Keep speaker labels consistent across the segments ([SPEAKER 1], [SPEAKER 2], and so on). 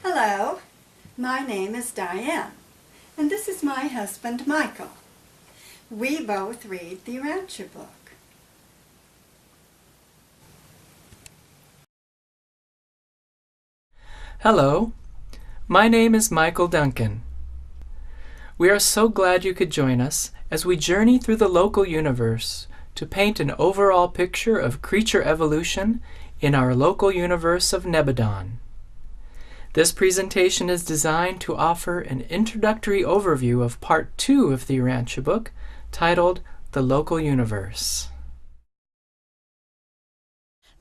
[SPEAKER 1] Hello, my name is Diane, and this is my husband Michael. We both read the Urantia book.
[SPEAKER 2] Hello, my name is Michael Duncan. We are so glad you could join us as we journey through the local universe to paint an overall picture of creature evolution in our local universe of Nebadon. This presentation is designed to offer an introductory overview of Part 2 of the Urantia book, titled The Local Universe.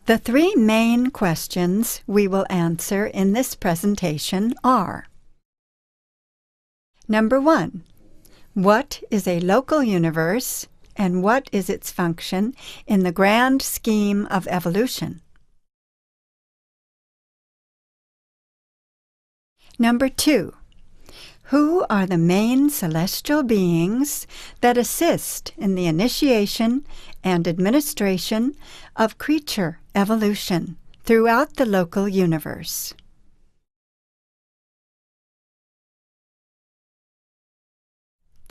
[SPEAKER 1] The three main questions we will answer in this presentation are: Number 1. What is a local universe, and what is its function in the grand scheme of evolution? Number 2. Who are the main celestial beings that assist in the initiation and administration of creature evolution throughout the local universe?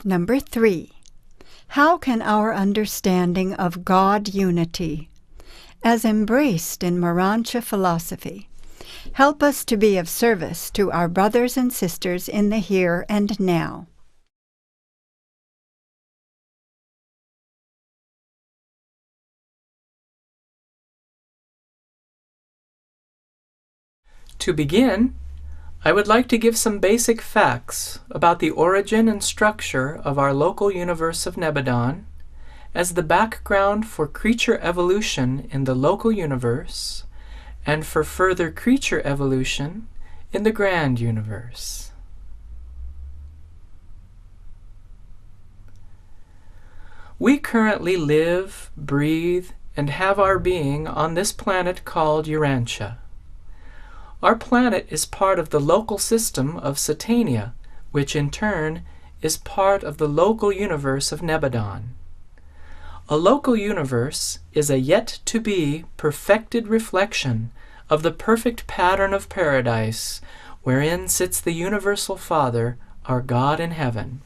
[SPEAKER 1] Number 3. How can our understanding of God unity, as embraced in Urantia philosophy, help us to be of service to our brothers and sisters in the here and now?
[SPEAKER 2] To begin, I would like to give some basic facts about the origin and structure of our local universe of Nebadon as the background for creature evolution in the local universe and for further creature evolution in the grand universe. We currently live, breathe, and have our being on this planet called Urantia. Our planet is part of the local system of Satania, which in turn is part of the local universe of Nebadon. A local universe is a yet-to-be perfected reflection of the perfect pattern of paradise, wherein sits the Universal Father, our God in heaven.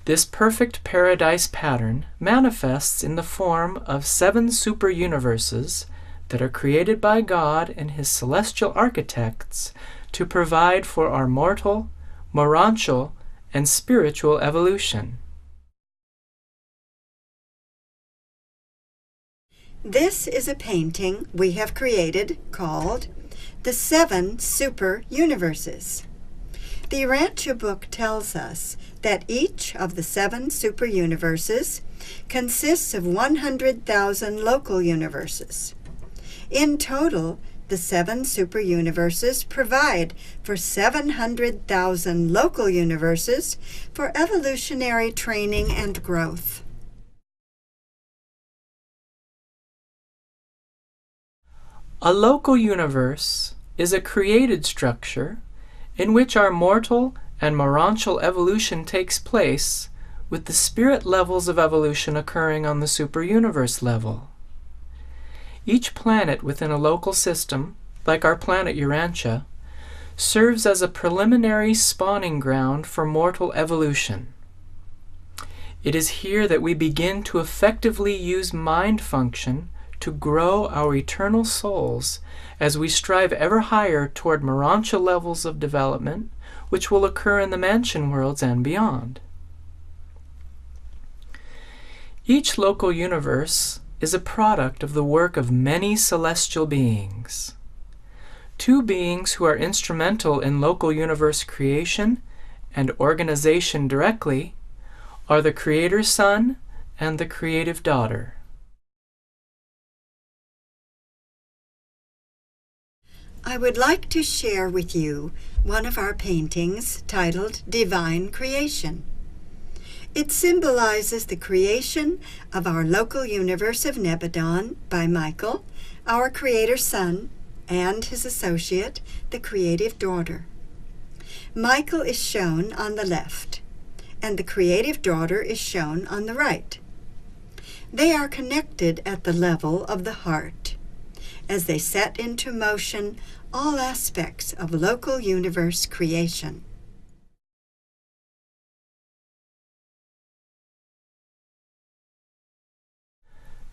[SPEAKER 2] This perfect paradise pattern manifests in the form of 7 super-universes that are created by God and His celestial architects to provide for our mortal, morontial, and spiritual evolution.
[SPEAKER 1] This is a painting we have created called The 7 Super Universes. The Urantia book tells us that each of the 7 super universes consists of 100,000 local universes. In total, the 7 super universes provide for 700,000 local universes for evolutionary training and growth.
[SPEAKER 2] A local universe is a created structure in which our mortal and morontial evolution takes place, with the spirit levels of evolution occurring on the super-universe level. Each planet within a local system, like our planet Urantia, serves as a preliminary spawning ground for mortal evolution. It is here that we begin to effectively use mind function to grow our eternal souls as we strive ever higher toward morontial levels of development, which will occur in the mansion worlds and beyond. Each local universe is a product of the work of many celestial beings. 2 beings who are instrumental in local universe creation and organization directly are the Creator Son and the Creative Daughter.
[SPEAKER 1] I would like to share with you one of our paintings titled Divine Creation. It symbolizes the creation of our local universe of Nebadon by Michael, our Creator Son, and his associate, the creative daughter. Michael is shown on the left, and the creative daughter is shown on the right. They are connected at the level of the heart, as they set into motion all aspects of local universe creation.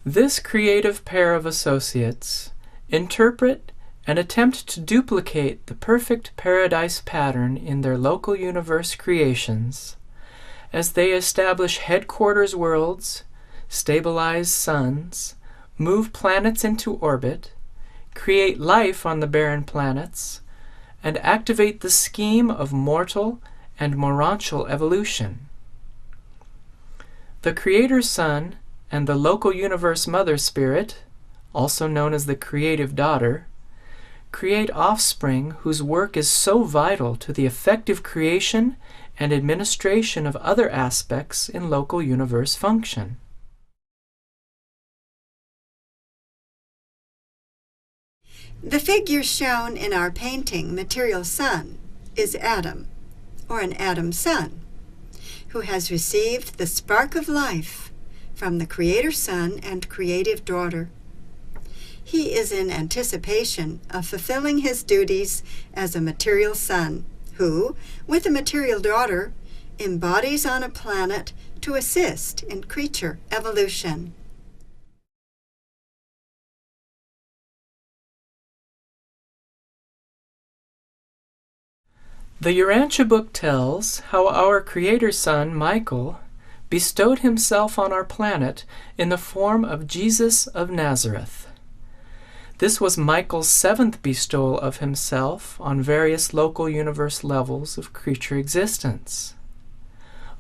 [SPEAKER 2] This creative pair of associates interpret and attempt to duplicate the perfect paradise pattern in their local universe creations as they establish headquarters worlds, stabilize suns, move planets into orbit, create life on the barren planets, and activate the scheme of mortal and morontial evolution. The Creator Sun and the local universe Mother Spirit, also known as the creative daughter, create offspring whose work is so vital to the effective creation and administration of other aspects in local universe function.
[SPEAKER 1] The figure shown in our painting, Material Sun, is Adam, or an Adam Sun, who has received the spark of life from the Creator Sun and Creative Daughter. He is in anticipation of fulfilling his duties as a material son, who, with a material daughter, embodies on a planet to assist in creature evolution.
[SPEAKER 2] The Urantia book tells how our Creator Son, Michael, bestowed himself on our planet in the form of Jesus of Nazareth. This was Michael's 7th bestowal of himself on various local universe levels of creature existence.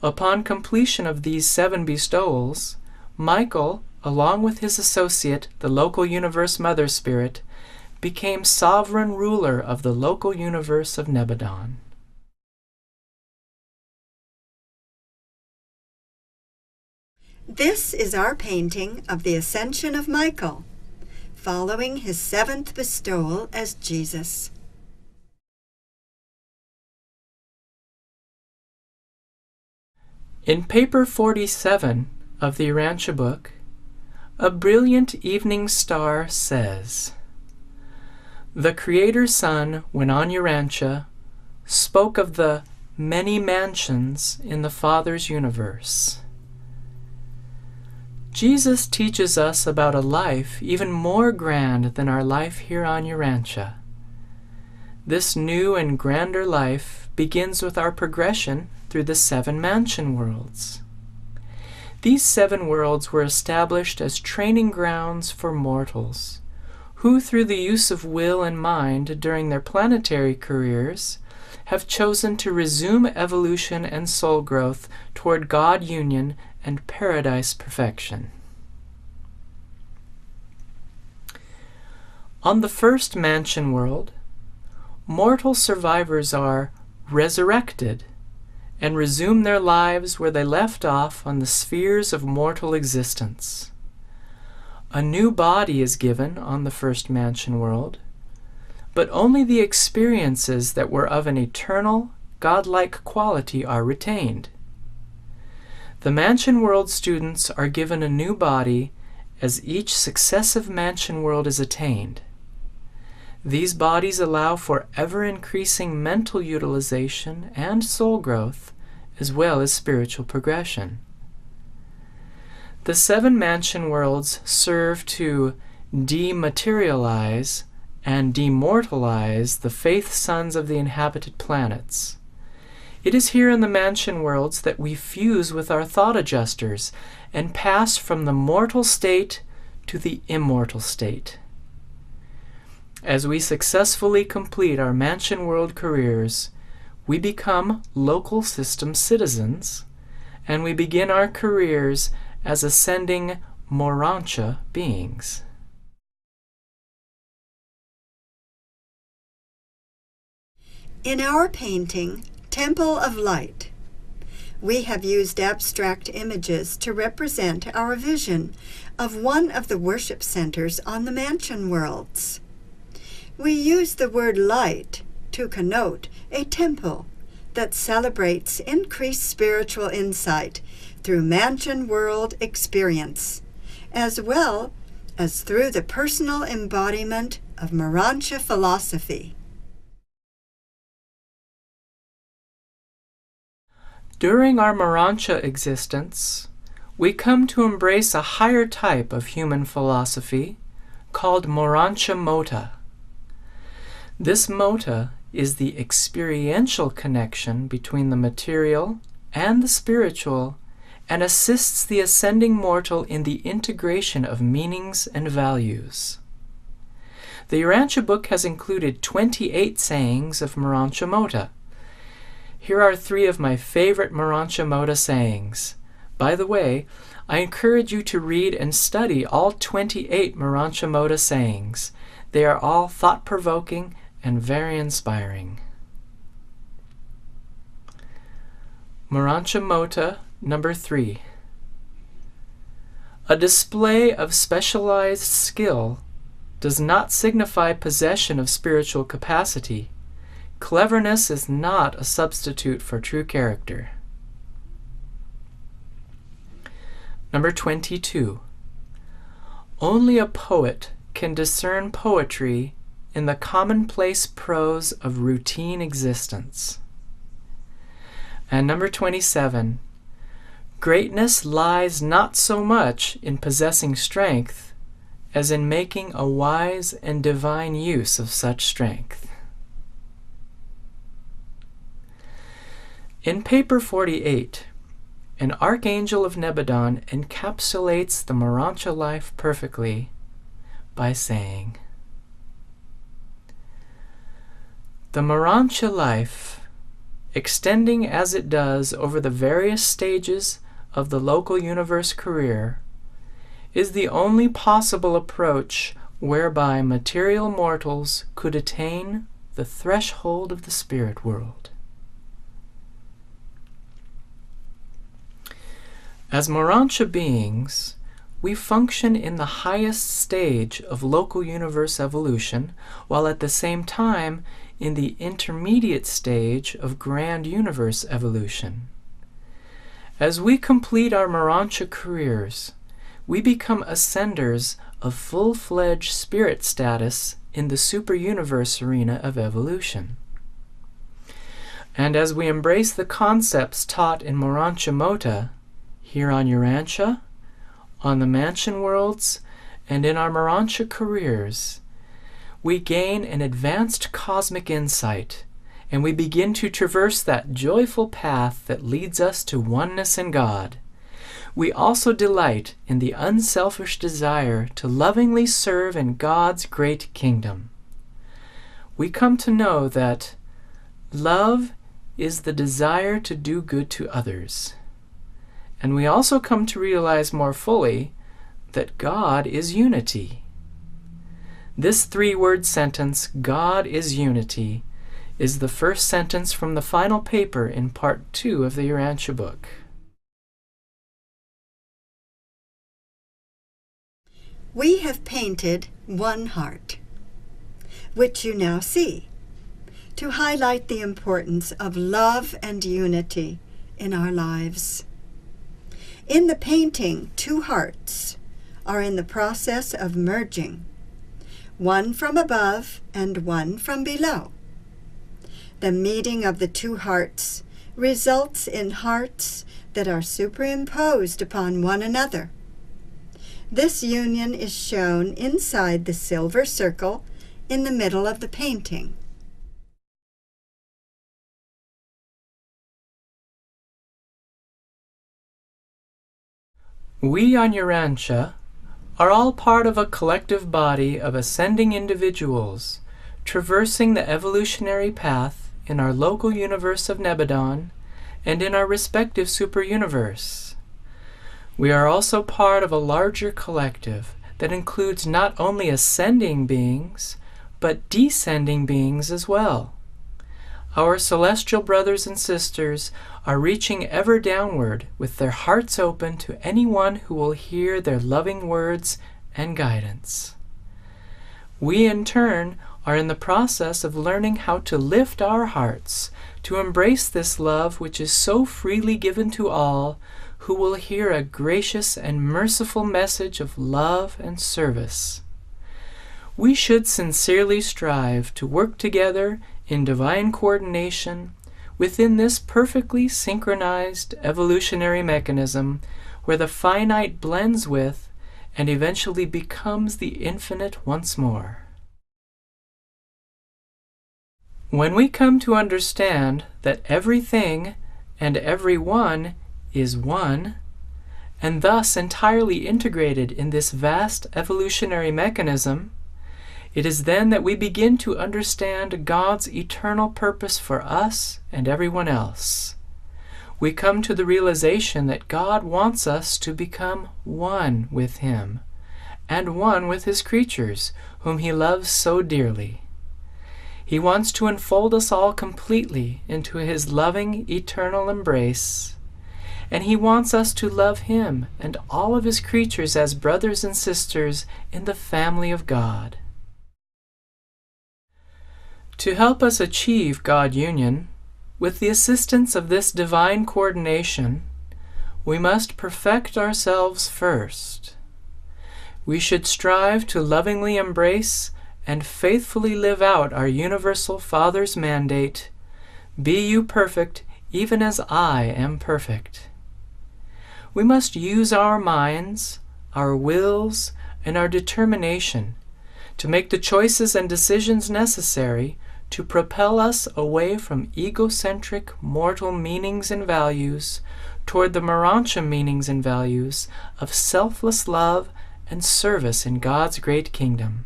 [SPEAKER 2] Upon completion of these 7 bestowals, Michael, along with his associate, the local universe Mother Spirit, became sovereign ruler of the local universe of Nebadon.
[SPEAKER 1] This is our painting of the Ascension of Michael, following his 7th bestowal as Jesus.
[SPEAKER 2] In paper 47 of the Urantia book, a brilliant evening star says, "The Creator Sun, when on Urantia, spoke of the many mansions in the Father's universe." Jesus teaches us about a life even more grand than our life here on Urantia. This new and grander life begins with our progression through the 7 mansion worlds. These 7 worlds were established as training grounds for mortals, who through the use of will and mind during their planetary careers have chosen to resume evolution and soul growth toward God union and paradise perfection. On the first mansion world, mortal survivors are resurrected and resume their lives where they left off on the spheres of mortal existence. A new body is given on the first mansion world, but only the experiences that were of an eternal, godlike quality are retained. The mansion world students are given a new body as each successive mansion world is attained. These bodies allow for ever-increasing mental utilization and soul growth, as well as spiritual progression. The 7 mansion worlds serve to dematerialize and demortalize the faith sons of the inhabited planets. It is here in the mansion worlds that we fuse with our thought adjusters and pass from the mortal state to the immortal state. As we successfully complete our mansion world careers, we become local system citizens, and we begin our careers as ascending Morontia beings.
[SPEAKER 1] In our painting, Temple of Light, we have used abstract images to represent our vision of one of the worship centers on the mansion worlds. We use the word light to connote a temple that celebrates increased spiritual insight through mansion world experience, as well as through the personal embodiment of Urantia philosophy.
[SPEAKER 2] During our Urantia existence, we come to embrace a higher type of human philosophy called Urantia Mota. This mota is the experiential connection between the material and the spiritual and assists the ascending mortal in the integration of meanings and values. The Urantia book has included 28 sayings of Urantia Mota. Here are 3 of my favorite Urantia Mota sayings. By the way, I encourage you to read and study all 28 Urantia Mota sayings. They are all thought-provoking and very inspiring. Urantia Mota number 3. A display of specialized skill does not signify possession of spiritual capacity. Cleverness is not a substitute for true character. Number 22. Only a poet can discern poetry in the commonplace prose of routine existence. And number 27. Greatness lies not so much in possessing strength as in making a wise and divine use of such strength. In paper 48, an archangel of Nebadon encapsulates the Urantia life perfectly by saying, "The Urantia life, extending as it does over the various stages of the local universe career, is the only possible approach whereby material mortals could attain the threshold of the spirit world." As Urantia beings, we function in the highest stage of local universe evolution, while at the same time in the intermediate stage of grand universe evolution. As we complete our Urantia careers, we become ascenders of full-fledged spirit status in the super-universe arena of evolution. And as we embrace the concepts taught in Urantia Mota, here on Urantia, on the mansion worlds, and in our Urantia careers, we gain an advanced cosmic insight, and we begin to traverse that joyful path that leads us to oneness in God. We also delight in the unselfish desire to lovingly serve in God's great kingdom. We come to know that love is the desire to do good to others. And we also come to realize more fully that God is unity. This 3-word sentence, God is unity, is the first sentence from the final paper in Part 2 of the Urantia book.
[SPEAKER 1] We have painted one heart, which you now see, to highlight the importance of love and unity in our lives. In the painting, 2 hearts are in the process of merging, one from above and one from below. The meeting of the 2 hearts results in hearts that are superimposed upon one another. This union is shown inside the silver circle in the middle of the painting.
[SPEAKER 2] We on Urantia are all part of a collective body of ascending individuals traversing the evolutionary path in our local universe of Nebadon and in our respective super-universe. We are also part of a larger collective that includes not only ascending beings, but descending beings as well. Our celestial brothers and sisters are reaching ever downward with their hearts open to anyone who will hear their loving words and guidance. We, in turn, are in the process of learning how to lift our hearts to embrace this love which is so freely given to all who will hear a gracious and merciful message of love and service. We should sincerely strive to work together in divine coordination within this perfectly synchronized evolutionary mechanism where the finite blends with and eventually becomes the infinite once more. When we come to understand that everything and everyone is one, and thus entirely integrated in this vast evolutionary mechanism, it is then that we begin to understand God's eternal purpose for us and everyone else. We come to the realization that God wants us to become one with Him, and one with His creatures, whom He loves so dearly. He wants to enfold us all completely into His loving, eternal embrace, and He wants us to love Him and all of His creatures as brothers and sisters in the family of God. To help us achieve God union, with the assistance of this divine coordination, we must perfect ourselves first. We should strive to lovingly embrace and faithfully live out our universal Father's mandate, "Be you perfect, even as I am perfect." We must use our minds, our wills, and our determination to make the choices and decisions necessary to propel us away from egocentric mortal meanings and values toward the Urantia meanings and values of selfless love and service in God's great kingdom.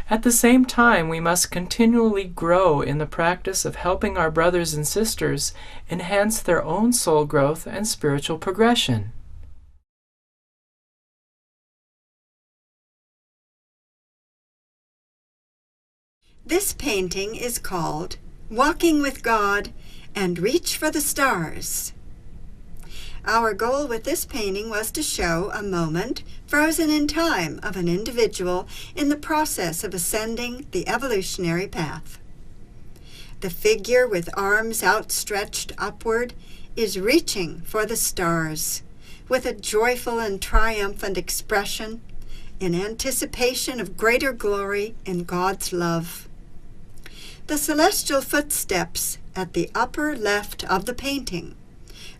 [SPEAKER 2] At the same time, we must continually grow in the practice of helping our brothers and sisters enhance their own soul growth and spiritual progression.
[SPEAKER 1] This painting is called Walking with God and Reach for the Stars. Our goal with this painting was to show a moment frozen in time of an individual in the process of ascending the evolutionary path. The figure with arms outstretched upward is reaching for the stars with a joyful and triumphant expression in anticipation of greater glory in God's love. The celestial footsteps at the upper left of the painting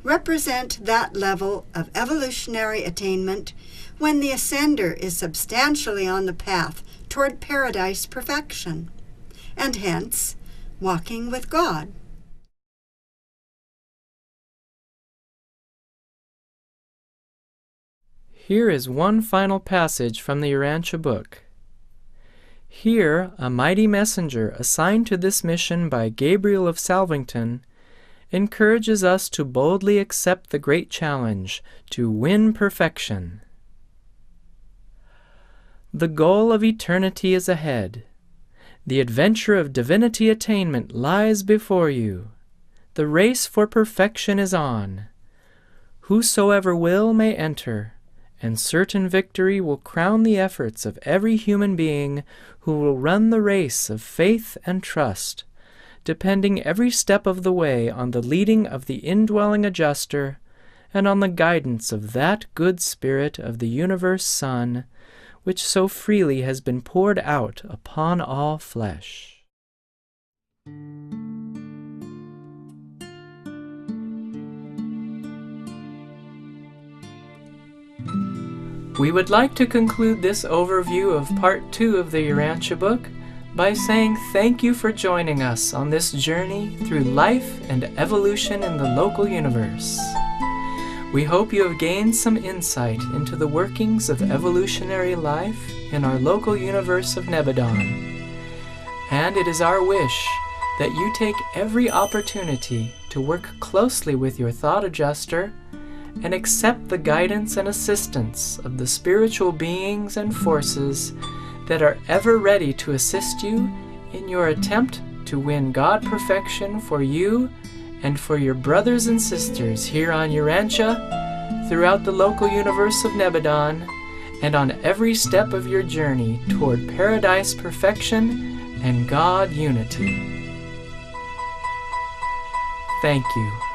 [SPEAKER 1] represent that level of evolutionary attainment when the ascender is substantially on the path toward paradise perfection, and hence walking with God.
[SPEAKER 2] Here is one final passage from the Urantia book. Here, a mighty messenger assigned to this mission by Gabriel of Salvington encourages us to boldly accept the great challenge to win perfection. The goal of eternity is ahead. The adventure of divinity attainment lies before you. The race for perfection is on. Whosoever will may enter, and certain victory will crown the efforts of every human being who will run the race of faith and trust, depending every step of the way on the leading of the indwelling adjuster and on the guidance of that good spirit of the universe Son, which so freely has been poured out upon all flesh. We would like to conclude this overview of Part 2 of the Urantia book by saying thank you for joining us on this journey through life and evolution in the local universe. We hope you have gained some insight into the workings of evolutionary life in our local universe of Nebadon. And it is our wish that you take every opportunity to work closely with your thought adjuster and accept the guidance and assistance of the spiritual beings and forces that are ever ready to assist you in your attempt to win God perfection for you and for your brothers and sisters here on Urantia, throughout the local universe of Nebadon, and on every step of your journey toward paradise perfection and God unity. Thank you.